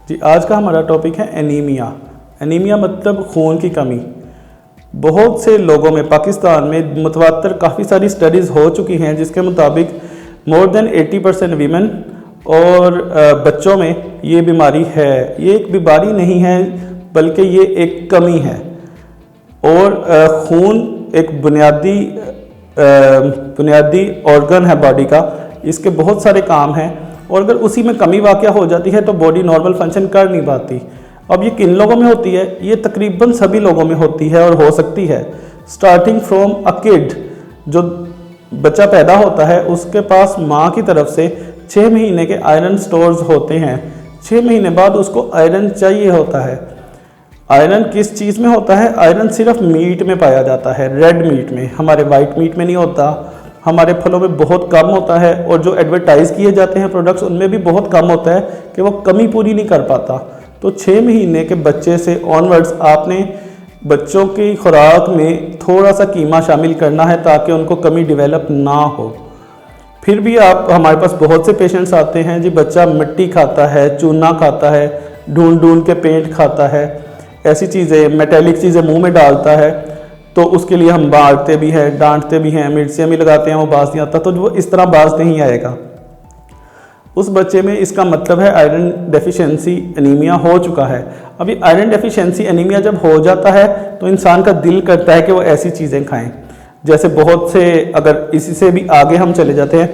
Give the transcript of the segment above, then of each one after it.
जी, आज का हमारा टॉपिक है एनीमिया। एनीमिया मतलब खून की कमी। बहुत से लोगों में पाकिस्तान में मुतवातर काफ़ी सारी स्टडीज़ हो चुकी हैं जिसके मुताबिक मोर देन 80% वीमेन और बच्चों में ये बीमारी है। ये एक बीमारी नहीं है बल्कि ये एक कमी है। और खून एक बुनियादी ऑर्गन है बॉडी का। इसके बहुत सारे काम हैं और अगर उसी में कमी वाक़या हो जाती है तो बॉडी नॉर्मल फंक्शन कर नहीं पाती। अब ये किन लोगों में होती है? ये तकरीबन सभी लोगों में होती है और हो सकती है। स्टार्टिंग फ्रॉम अ किड, जो बच्चा पैदा होता है उसके पास माँ की तरफ से 6 महीने के आयरन स्टोर्स होते हैं। 6 महीने बाद उसको आयरन चाहिए होता है। आयरन किस चीज़ में होता है? आयरन सिर्फ मीट में पाया जाता है, रेड मीट में। हमारे वाइट मीट में नहीं होता, हमारे फलों में बहुत कम होता है और जो एडवर्टाइज़ किए जाते हैं प्रोडक्ट्स उनमें भी बहुत कम होता है कि वो कमी पूरी नहीं कर पाता। तो 6 महीने के बच्चे से ऑनवर्ड्स आपने बच्चों की खुराक में थोड़ा सा कीमा शामिल करना है ताकि उनको कमी डेवलप ना हो। फिर भी हमारे पास बहुत से पेशेंट्स आते हैं जी, बच्चा मिट्टी खाता है, चूना खाता है, ढूंढ ढूंढ के पेंट खाता है, ऐसी चीज़ें मेटेलिक चीज़ें मुंह में डालता है, तो उसके लिए हम मारते भी हैं, डांटते भी हैं, मिर्चियाँ भी लगाते हैं, वो बाज नहीं आता। तो वो इस तरह बाज नहीं आएगा। उस बच्चे में इसका मतलब है आयरन डेफिशिएंसी एनीमिया हो चुका है। अभी आयरन डेफिशिएंसी एनीमिया जब हो जाता है तो इंसान का दिल करता है कि वो ऐसी चीज़ें खाएं। जैसे बहुत से, अगर इसी से भी आगे हम चले जाते हैं,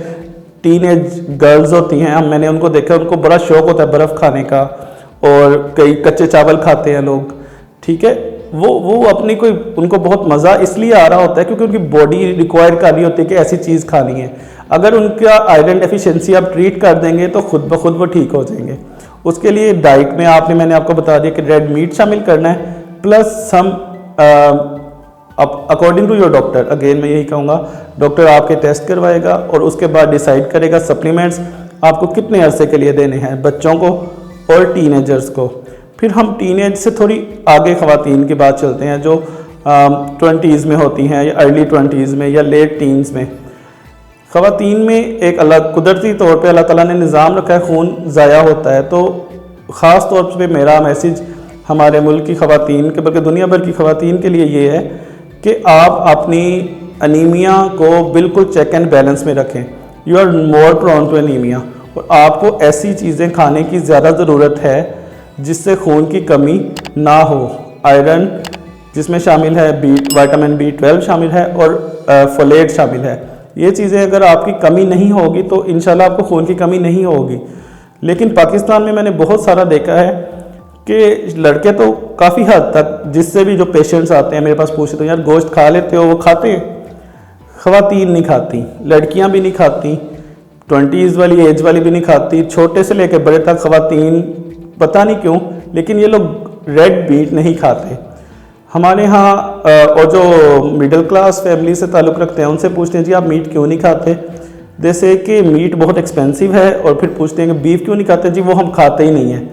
टीनेज गर्ल्स होती हैं, मैंने उनको देखा, उनको बड़ा शौक होता है बर्फ़ खाने का और कई कच्चे चावल खाते हैं लोग, ठीक है। वो अपनी कोई, उनको बहुत मज़ा इसलिए आ रहा होता है क्योंकि उनकी बॉडी रिक्वायर कर रही होती है कि ऐसी चीज़ खानी है। अगर उनका आयरन डेफिशिएंसी आप ट्रीट कर देंगे तो खुद ब खुद वो ठीक हो जाएंगे। उसके लिए डाइट में मैंने आपको बता दिया कि रेड मीट शामिल करना है, plus some according to your doctor. Again मैं यही कहूँगा, डॉक्टर आपके टेस्ट करवाएगा और उसके बाद डिसाइड करेगा सप्लीमेंट्स आपको कितने अरसे के लिए देने हैं, बच्चों को और टीनेजर्स को। फिर हम टीनेज से थोड़ी आगे ख़वातीन की बात चलते हैं जो 20s में होती हैं या अर्ली 20s में या लेट टीन्स में। ख़वातीन में एक अलग कुदरती तौर पे अल्लाह ताला ने निज़ाम रखा है, खून ज़ाया होता है। तो ख़ास तौर पे मेरा मैसेज हमारे मुल्क की ख़वातीन के बल्कि दुनिया भर की ख़वातीन के लिए ये है कि आप अपनी अनीमिया को बिल्कुल चेक एंड बैलेंस में रखें। You are more prone to anaemia और आपको ऐसी चीज़ें खाने की ज़्यादा ज़रूरत है जिससे खून की कमी ना हो। आयरन जिसमें शामिल है, विटामिन B12 शामिल है और फोलेट शामिल है। ये चीज़ें अगर आपकी कमी नहीं होगी तो इंशाल्लाह आपको खून की कमी नहीं होगी। लेकिन पाकिस्तान में मैंने बहुत सारा देखा है कि लड़के तो काफ़ी हद तक, जिससे भी जो पेशेंट्स आते हैं मेरे पास पूछते हैं, यार गोश्त खा लेते हो? वो खाते हैं। ख़वातीन नहीं खाती, लड़कियां भी नहीं खाती, 20s वाली एज वाली भी नहीं खाती, छोटे से लेकर बड़े तक ख़वातीन, पता नहीं क्यों, लेकिन ये लोग रेड मीट नहीं खाते। हमारे यहाँ और जो मिडिल क्लास फैमिली से ताल्लुक़ रखते हैं उनसे पूछते हैं जी आप मीट क्यों नहीं खाते? जैसे कि मीट बहुत एक्सपेंसिव है और फिर पूछते हैं कि बीफ क्यों नहीं खाते? जी वो हम खाते ही नहीं हैं,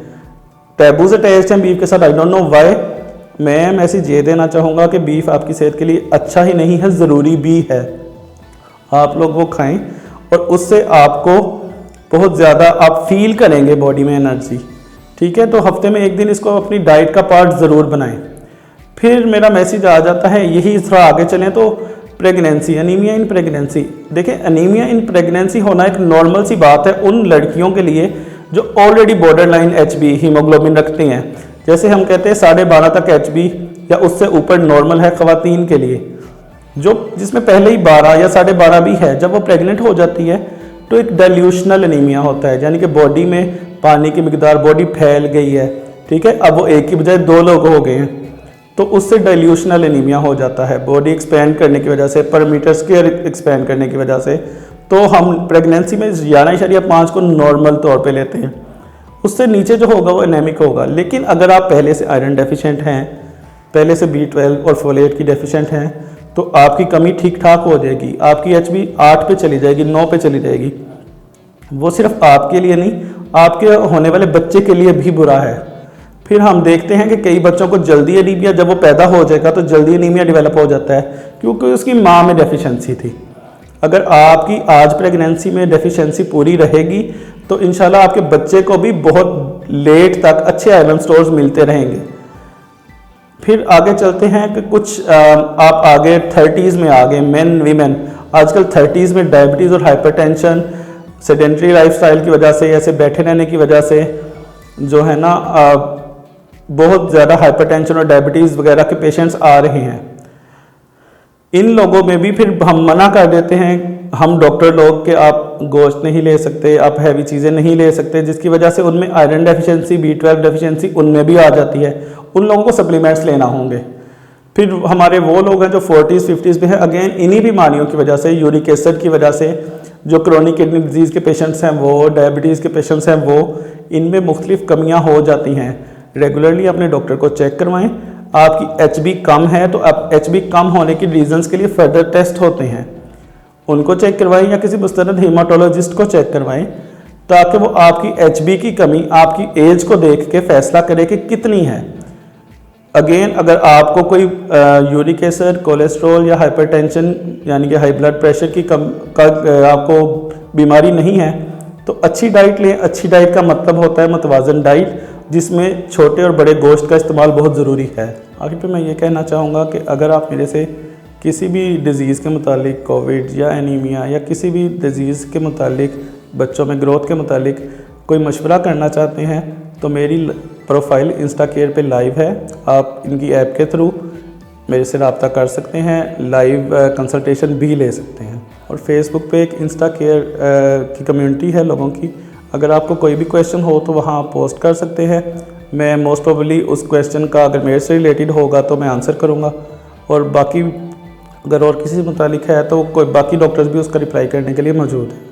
टैबूज अटैच्ड हैं बीफ के साथ। I don't know why. मैं मैसेज ये देना चाहूँगा कि बीफ आपकी सेहत के लिए अच्छा ही नहीं है, ज़रूरी भी है। आप लोग वो खाएँ और उससे आपको बहुत ज़्यादा आप फील करेंगे बॉडी में एनर्जी, ठीक है। तो हफ्ते में एक दिन इसको अपनी डाइट का पार्ट ज़रूर बनाएं। फिर मेरा मैसेज आ जाता है, यही थोड़ा आगे चलें तो प्रेगनेंसी, अनीमिया इन प्रेगनेंसी। देखिए, अनीमिया इन प्रेगनेंसी होना एक नॉर्मल सी बात है उन लड़कियों के लिए जो already border line HB haemoglobin रखती हैं। जैसे हम कहते हैं 12.5 तक HB या उससे ऊपर नॉर्मल है ख़वातीन के लिए, जो जिसमें पहले ही 12 या 12.5 भी है। जब वो प्रेग्नेंट हो जाती है तो एक डाइल्यूशनल एनीमिया होता है, यानी कि बॉडी में पानी की मिकदार, बॉडी फैल गई है, ठीक है। अब वो एक की बजाय 2 लोग हो गए हैं तो उससे डाइल्यूशनल एनीमिया हो जाता है, बॉडी एक्सपेंड करने की वजह से, पर मीटर स्क्वायर एक्सपेंड करने की वजह से। तो हम प्रेगनेंसी में 11.5 को नॉर्मल तौर पे लेते हैं, उससे नीचे जो होगा वो एनेमिक होगा। लेकिन अगर आप पहले से आयरन डेफिशिएंट हैं, पहले से B12 और फोलेट की डेफिशिएंट हैं तो आपकी कमी ठीक ठाक हो जाएगी। आपकी HB 8 पे चली जाएगी, 9 पे चली जाएगी। वो सिर्फ आपके लिए नहीं, आपके होने वाले बच्चे के लिए भी बुरा है। फिर हम देखते हैं कि कई बच्चों को जल्दी एनीमिया, जब वो पैदा हो जाएगा तो जल्दी एनीमिया डेवलप हो जाता है क्योंकि उसकी माँ में डेफिशिएंसी थी। अगर आपकी आज प्रेगनेंसी में डेफिशिएंसी पूरी रहेगी तो इंशाल्लाह आपके बच्चे को भी बहुत लेट तक अच्छे आयरन स्टोर्स मिलते रहेंगे। फिर आगे चलते हैं कि कुछ आप आगे 30s में आ गए, मेन वीमेन आजकल 30s में डायबिटीज़ और हाइपरटेंशन, सेडेंट्री लाइफस्टाइल की वजह से, ऐसे बैठे रहने की वजह से जो है ना बहुत ज़्यादा हाइपरटेंशन और डायबिटीज़ वगैरह के पेशेंट्स आ रहे हैं। इन लोगों में भी फिर हम मना कर देते हैं, हम डॉक्टर लोग कि आप गोश्त नहीं ले सकते, आप हैवी चीज़ें नहीं ले सकते, जिसकी वजह से उनमें आयरन डेफिशिएंसी, B12 डेफिशिएंसी उनमें भी आ जाती है। उन लोगों को सप्लीमेंट्स लेना होंगे। फिर हमारे वो लोग हैं जो 40s 50s में हैं, अगेन इन्हीं बीमारियों की वजह से, यूरिक एसिड की वजह से, जो क्रोनिक किडनी डिजीज़ के पेशेंट्स हैं वो, डायबिटीज़ के पेशेंट्स हैं वो, इनमें मुख्तलिफ कमियाँ हो जाती हैं। रेगुलरली अपने डॉक्टर को चेक करवाएं। आपकी HB कम है तो अब HB कम होने की रीजंस के लिए फर्दर टेस्ट होते हैं, उनको चेक करवाएं या किसी मुस्तनद हेमाटोलॉजिस्ट को चेक करवाएं, ताकि वो आपकी HB की कमी आपकी एज को देख के फैसला करे कि कितनी है। अगेन अगर आपको कोई यूरिक एसिड, कोलेस्ट्रॉल या हाइपरटेंशन यानी कि हाई ब्लड प्रेशर की आपको बीमारी नहीं है तो अच्छी डाइट लें। अच्छी डाइट का मतलब होता है मतवाजन डाइट, जिसमें छोटे और बड़े गोश्त का इस्तेमाल बहुत ज़रूरी है। आखिर पे मैं ये कहना चाहूँगा कि अगर आप मेरे से किसी भी डिज़ीज़ के मुतालिक, कोविड या एनीमिया या किसी भी डिज़ीज़ के मुतालिक, बच्चों में ग्रोथ के मुतालिक कोई मशवरा करना चाहते हैं तो मेरी प्रोफाइल इंस्टा केयर पे लाइव है। आप इनकी ऐप के थ्रू मेरे से रब्ता कर सकते हैं, लाइव कंसल्टेशन भी ले सकते हैं। और फेसबुक पे एक इंस्टा केयर की कम्युनिटी है लोगों की, अगर आपको कोई भी क्वेश्चन हो तो वहाँ आप पोस्ट कर सकते हैं। मैं मोस्ट प्रोबेबली उस क्वेश्चन का अगर मेरे से रिलेटेड होगा तो मैं आंसर करूँगा, और बाकी अगर और किसी से मुतालिक है तो कोई बाकी डॉक्टर्स भी उसका रिप्लाई करने के लिए मौजूद हैं।